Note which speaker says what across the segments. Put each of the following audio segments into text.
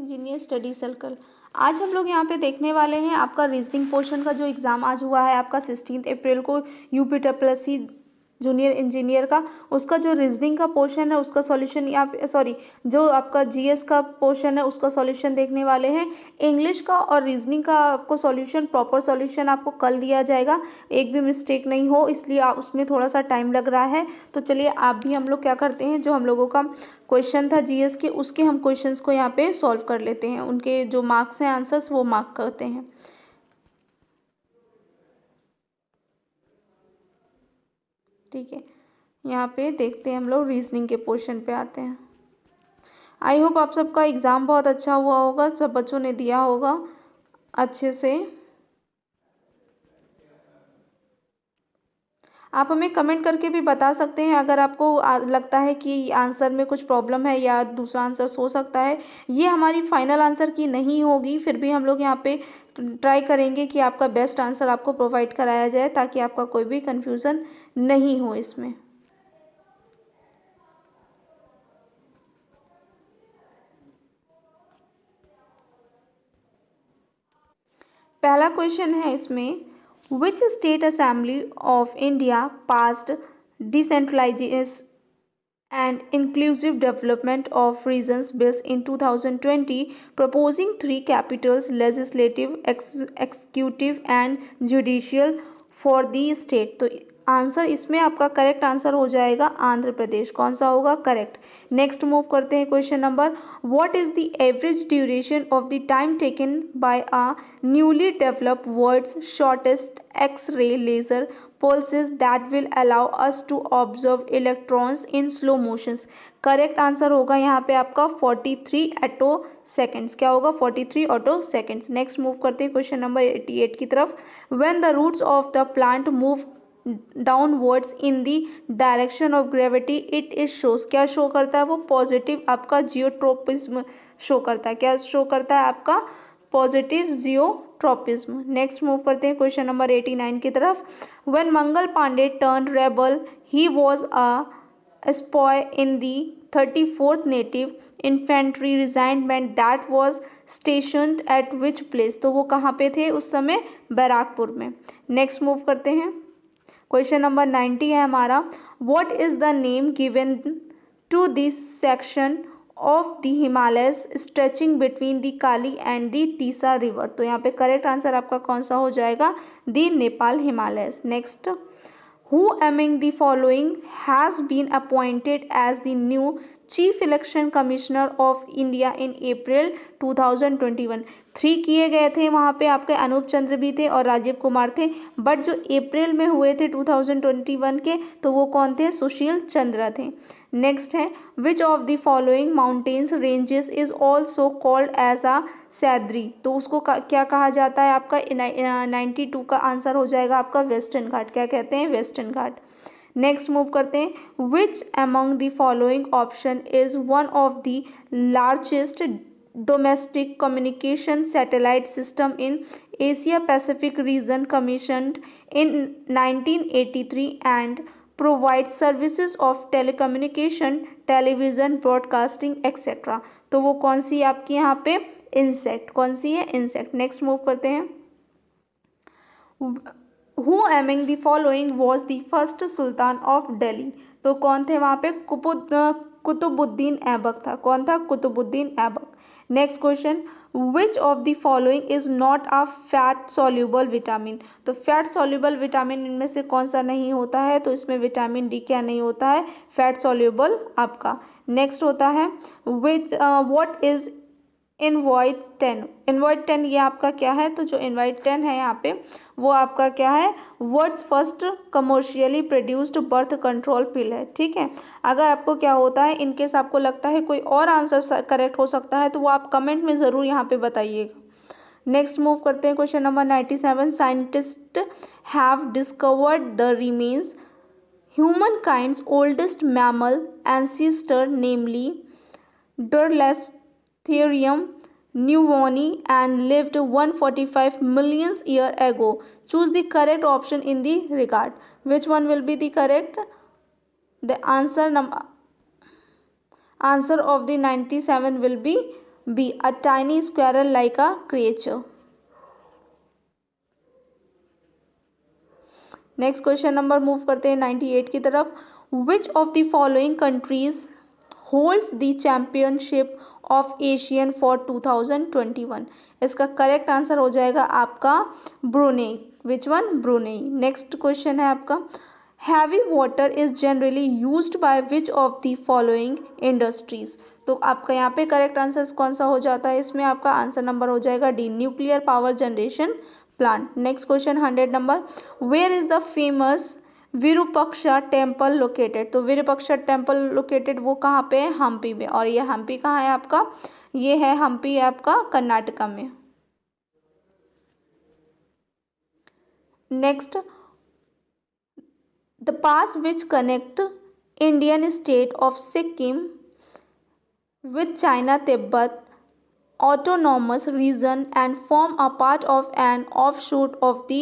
Speaker 1: Engineer study circle. आज हम लोग यहाँ पे देखने वाले हैं आपका रीजनिंग पोर्शन का जो एग्ज़ाम आज हुआ है आपका 16 अप्रैल को UPSSC जूनियर इंजीनियर का, उसका जो रीजनिंग का पोर्शन है उसका सॉल्यूशन यहाँ पे जो आपका जीएस का पोर्शन है उसका सॉल्यूशन देखने वाले हैं। इंग्लिश का और रीजनिंग का आपको सॉल्यूशन प्रॉपर सॉल्यूशन आपको कल दिया जाएगा, एक भी मिस्टेक नहीं हो, इसलिए आप उसमें थोड़ा सा टाइम लग रहा है। तो चलिए आप भी हम लोग क्या करते हैं, जो हम लोगों का क्वेश्चन था जीएस के उसके हम क्वेश्चंस को यहाँ पे सॉल्व कर लेते हैं, उनके जो मार्क्स हैं आंसर्स वो मार्क करते हैं। ठीक है, यहाँ पे देखते हैं हम लोग रीजनिंग के पोर्शन पे आते हैं। आई होप आप सबका एग्ज़ाम बहुत अच्छा हुआ होगा, सब बच्चों ने दिया होगा अच्छे से। आप हमें कमेंट करके भी बता सकते हैं अगर आपको लगता है कि आंसर में कुछ प्रॉब्लम है या दूसरा आंसर हो सकता है। ये हमारी फाइनल आंसर की नहीं होगी, फिर भी हम लोग यहाँ पे ट्राई करेंगे कि आपका बेस्ट आंसर आपको प्रोवाइड कराया जाए ताकि आपका कोई भी कन्फ्यूज़न नहीं हो इसमें। पहला क्वेश्चन है इसमें, which state assembly of India passed decentralisation and inclusive development of regions bills in 2020 proposing three capitals legislative executive and judicial for the state। तो आंसर इसमें आपका करेक्ट आंसर हो जाएगा आंध्र प्रदेश। कौन सा होगा? करेक्ट। नेक्स्ट मूव करते हैं question number, what is the average duration of the time taken by a newly developed world's shortest X-ray laser pulses that will allow us to observe electrons in slow motions। Correct answer होगा यहाँ पे आपका 43 auto seconds. क्या होगा? 43 auto seconds. Next move करते हैं question number 88 की तरफ, when the roots of the plant move downwards in the direction of gravity it is shows. क्या शो करता है वो? पॉजिटिव आपका जियोट्रोपिज्म शो करता है। क्या शो करता है? आपका पॉजिटिव जियोट्रोपिज्म। नेक्स्ट मूव करते हैं क्वेश्चन नंबर 89 की तरफ, when Mangal Pandey turn rebel he was a sepoy in the 34th native infantry regiment that was stationed at which place. तो वो कहाँ पे थे उस समय? बैराकपुर में। नेक्स्ट मूव करते हैं क्वेश्चन नंबर 90 है हमारा, what is the name given to this section of the Himalayas stretching between the Kali and the Teesta river. तो यहाँ पे करेक्ट आंसर आपका कौन सा हो जाएगा? The Nepal Himalayas. Next, who among the following has been appointed as the new chief election commissioner of India in April 2021। 3 किए गए थे वहाँ पे, आपके अनूप चंद्र भी थे और राजीव कुमार थे, बट जो अप्रैल में हुए थे 2021 के तो वो कौन थे? सुशील चंद्रा थे। नेक्स्ट है, which of the following mountains ranges is also called as a Sahyadri. तो उसको क्या कहा जाता है? आपका 92 का आंसर हो जाएगा आपका वेस्टर्न घाट। क्या कहते हैं? वेस्टर्न घाट। नेक्स्ट मूव करते हैं, which among the following option is one of the largest domestic communication satellite system in Asia Pacific region commissioned in 1983 and provide services of telecommunication television broadcasting etcetera. तो वो कौन सी आपकी यहाँ पे? Insect. कौन सी है? इंसेक्ट। नेक्स्ट मूव करते हैं, who among the following was the first sultan of Delhi. तो कौन थे वहाँ पे? कुतुबुद्दीन ऐबक था। कौन था? Qutbuddin Aibak. Next question, which of the following is not a fat soluble vitamin. तो फैट सॉल्यूबल विटामिन इनमें से कौन सा नहीं होता है? तो इसमें विटामिन डी क्या नहीं होता है? फैट सॉल्यूबल आपका। नेक्स्ट होता है, विच व्हाट इज इनवॉइड 10। इनवॉइड 10 ये आपका क्या है? तो जो इनवॉइड 10 है यहाँ पे वो आपका क्या है? World's first commercially produced birth control pill है। ठीक है, अगर आपको क्या होता है, इनकेस आपको लगता है कोई और आंसर करेक्ट हो सकता है तो वो आप कमेंट में ज़रूर यहाँ पे बताइएगा। नेक्स्ट मूव करते हैं question number 97, scientist have discovered the remains human kinds oldest mammal ancestor namely Durlesterium pneumoni and lived 145 million years ago. Choose the correct option in the regard. Which one will be the correct? The answer of the 97 will be be a tiny squirrel like a creature. Next question number move करते हैं 98 की तरफ। विच of the following countries holds the championship of Asian for 2021? इसका correct answer हो जाएगा आपका Brunei. Which one? Brunei. Next question है आपका, heavy water is generally used by which of the following industries? तो आपका यहाँ पे करेक्ट आंसर कौन सा हो जाता है? इसमें आपका आंसर नंबर हो जाएगा D, nuclear power generation plant. Next question 100 number, where is the famous Virupaksha temple located? तो विरूपाक्षा टेम्पल लोकेटेड वो कहाँ पे है? हम्पी में। और ये हम्पी कहाँ है आपका? ये है हम्पी आपका कर्नाटका में। Next, the pass which connect Indian state of Sikkim with China Tibet autonomous region and form a part of an offshoot of the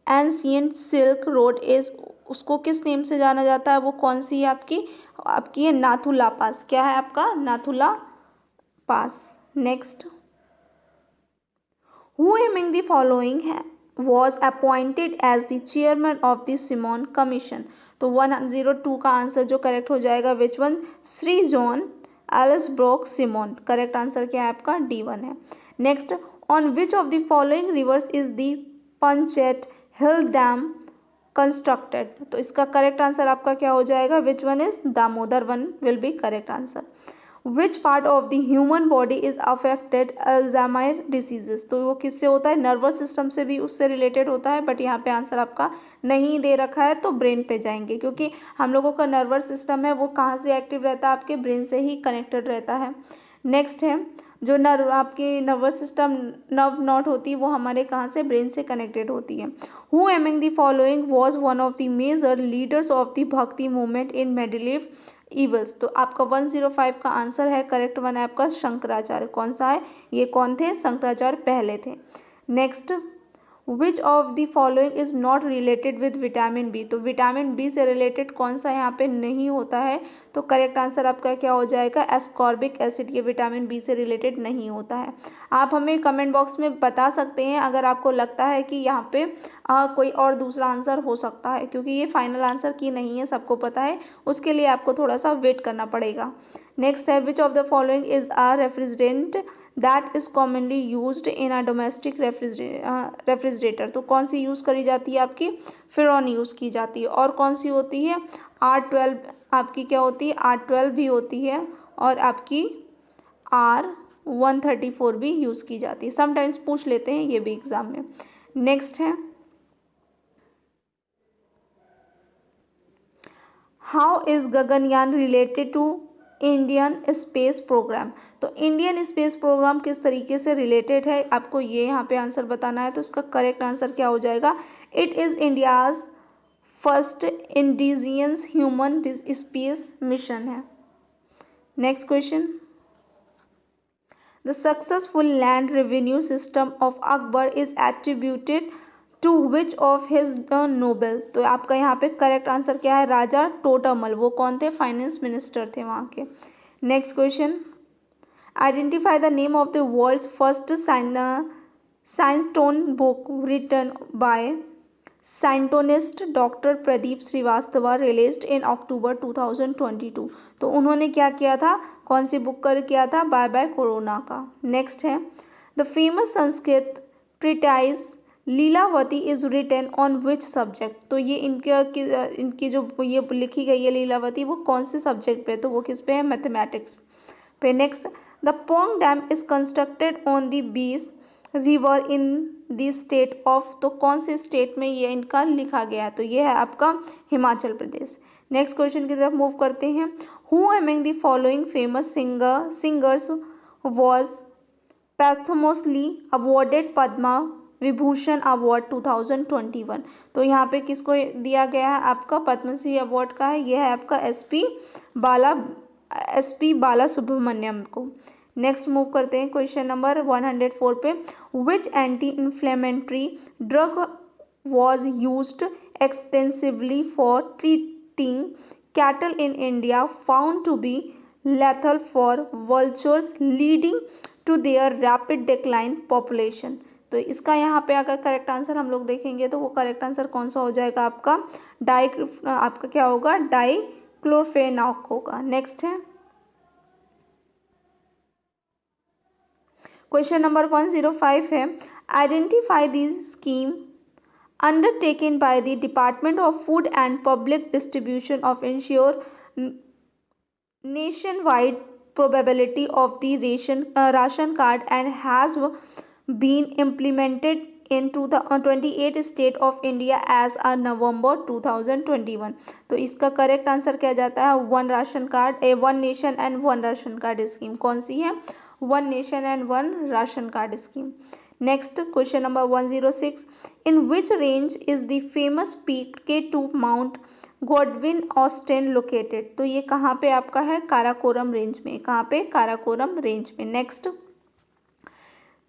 Speaker 1: ancient Silk Road is, उसको किस नेम से जाना जाता है? वो कौन सी है आपकी? आपकी है नाथुला पास। क्या है आपका? Nathula pass. Next, who among the following was appointed as the chairman of the Simon Commission? तो 102 का आंसर जो करेक्ट हो जाएगा, which one? Shri John Allsebrook Simon. Correct answer क्या है आपका? D1 है। Next, on which of the following rivers is the Panchet hill dam constructed? तो इसका करेक्ट आंसर आपका क्या हो जाएगा? Which one is? Damodar one will be correct answer. Which part of the human body is affected Alzheimer diseases? तो वो किससे होता है? नर्वस सिस्टम से भी उससे रिलेटेड होता है, बट यहाँ पे आंसर आपका नहीं दे रखा है, तो ब्रेन पे जाएंगे, क्योंकि हम लोगों का नर्वस सिस्टम है वो कहाँ से एक्टिव रहता है? आपके ब्रेन से ही कनेक्टेड रहता है। नेक्स्ट है, जो आपकी नर्वस सिस्टम नर्व नॉट होती है वो हमारे कहाँ से? ब्रेन से कनेक्टेड होती है। Who among the following was one of the major leaders of the Bhakti movement in medieval? तो आपका 105 का आंसर है, करेक्ट वन है आपका शंकराचार्य। कौन सा है? ये कौन थे? शंकराचार्य पहले थे। Next, which of the following is not related with vitamin B? तो विटामिन बी से रिलेटेड कौन सा यहाँ पे नहीं होता है? तो करेक्ट आंसर आपका क्या हो जाएगा? Ascorbic acid. ये विटामिन बी से रिलेटेड नहीं होता है। आप हमें कमेंट बॉक्स में बता सकते हैं अगर आपको लगता है कि यहाँ पे कोई और दूसरा आंसर हो सकता है, क्योंकि ये फाइनल आंसर की नहीं है, सबको पता है, उसके लिए आपको थोड़ा सा वेट करना पड़ेगा। नेक्स्ट है, which of the following is a refrigerant that is commonly used in a domestic refrigerator? तो कौन सी यूज़ करी जाती है आपकी? फ्रेon यूज़ की जाती है। और कौन सी होती है? R12 आपकी क्या होती है? R12 भी होती है, और आपकी R134 भी यूज़ की जाती है। समटाइम्स पूछ लेते हैं ये भी एग्जाम में। नेक्स्ट है, how is Gaganyaan related to Indian space program? तो इंडियन स्पेस प्रोग्राम किस तरीके से रिलेटेड है, आपको ये यहाँ पे आंसर बताना है। तो इसका करेक्ट आंसर क्या हो जाएगा? It is India's first indigenous human space mission है। Next question, the successful land revenue system of Akbar is attributed to which of his noble? तो आपका यहाँ पे करेक्ट आंसर क्या है? राजा टोटमल। वो कौन थे? फाइनेंस मिनिस्टर थे वहाँ के। Next question, identify the name of the world's first scientoon book written by scientoonist doctor Pradeep Srivastava, released in October 2022? तो उन्होंने क्या किया था? कौन सी बुक कर किया था? बाय बाय कोरोना का। नेक्स्ट है, the famous Sanskrit treatise Lilavati is written on which subject? तो ये इनकी जो ये लिखी गई है लीलावती, वो कौन से सब्जेक्ट पे? तो वो किस पे है? मैथमेटिक्स पे। Next, the Pong dam is constructed on the Beas river in the state of? तो कौन से स्टेट में ये इनका लिखा गया है? तो ये है आपका हिमाचल प्रदेश। नेक्स्ट क्वेश्चन की तरफ मूव करते हैं। Who among the following famous singers was posthumously awarded Padma Vibhushan award 2021? तो यहाँ पे किसको दिया गया है? आपका पद्मश्री अवार्ड का है, यह है आपका एसपी बाला सुब्रमण्यम को। नेक्स्ट मूव करते हैं क्वेश्चन नंबर 104 पे। Which anti inflammatory drug was used extensively for treating cattle in India found to be lethal for vultures leading to their rapid decline population. तो इसका यहाँ पे अगर करेक्ट आंसर हम लोग देखेंगे तो वो करेक्ट आंसर कौन सा हो जाएगा आपका आपका क्या होगा, डाइक्लोफेनाक होगा। नेक्स्ट है क्वेश्चन नंबर 105 है, identify the scheme undertaken by the Department of Food and Public Distribution of ensure nationwide probability of the ration card and has been implemented into the 28 state of India as a November 2021। तो इसका correct answer क्या जाता है, one ration card one nation and one ration card scheme. कौन सी है, one nation and one ration card scheme. Next question number 106, in which range is the famous peak K2 mount Godwin Austen located. तो ये कहाँ पे आपका है, Karakoram range में। कहाँ पे, काराकोरम रेंज में। Next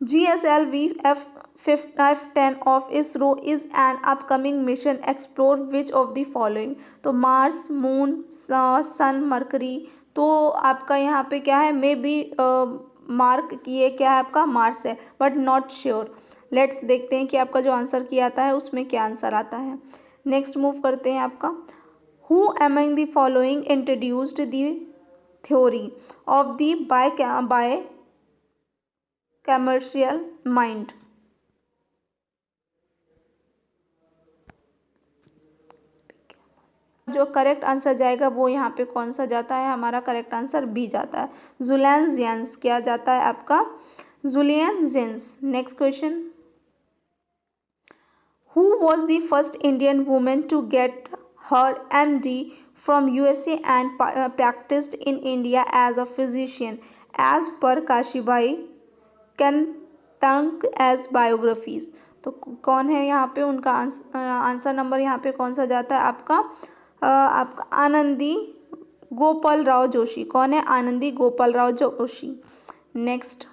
Speaker 1: GSLV F10 of ISRO is an upcoming mission explore which of the following। तो मार्स, मून, सन, मरकरी। तो आपका यहाँ पे क्या है, मे बी मार्क किए क्या है आपका, मार्स है, बट नॉट श्योर। लेट्स देखते हैं कि आपका जो आंसर किया आता है उसमें क्या आंसर आता है। नेक्स्ट मूव करते हैं आपका, who among the following introduced the theory of the by commercial mind. जो करेक्ट आंसर जाएगा वो यहाँ पे कौन सा जाता है, हमारा करेक्ट आंसर बी जाता है, जुलियन जेन्स। क्या जाता है आपका, जुलियन जेन्स। Next question, who was the first Indian women to get her MD from USA and practised in India as a physician as per Kashibai कैनतंक as biographies. तो कौन है यहाँ पे, उनका आंसर नंबर यहाँ पे कौन सा जाता है आपका आनंदी गोपाल राव जोशी। कौन है, आनंदी गोपाल राव जोशी। नेक्स्ट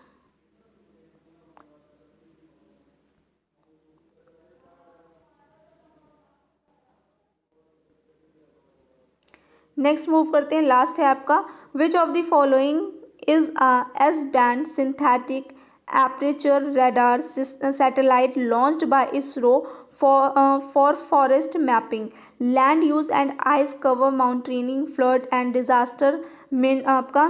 Speaker 1: मूव करते हैं, लास्ट है आपका, विच of the following is S band synthetic aperture radar satellite launched by ISRO for forest mapping, land use and ice cover mountaineering, flood and disaster आपका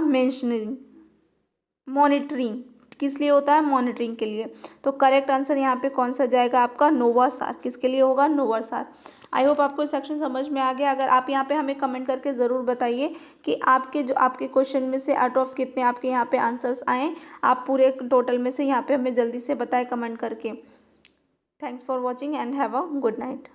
Speaker 1: मॉनिटरिंग किस लिए होता है, मॉनिटरिंग के लिए। तो करेक्ट आंसर यहाँ पे कौन सा जाएगा आपका, नोवासार। किसके लिए होगा, नोवासार। आई होप आपको सेक्शन समझ में आ गया। अगर आप यहाँ पे हमें कमेंट करके ज़रूर बताइए कि आपके क्वेश्चन में से आउट ऑफ कितने आपके यहाँ पे आंसर्स आए, आप पूरे टोटल में से यहाँ पे हमें जल्दी से बताएं कमेंट करके। Thanks for watching and have a good night.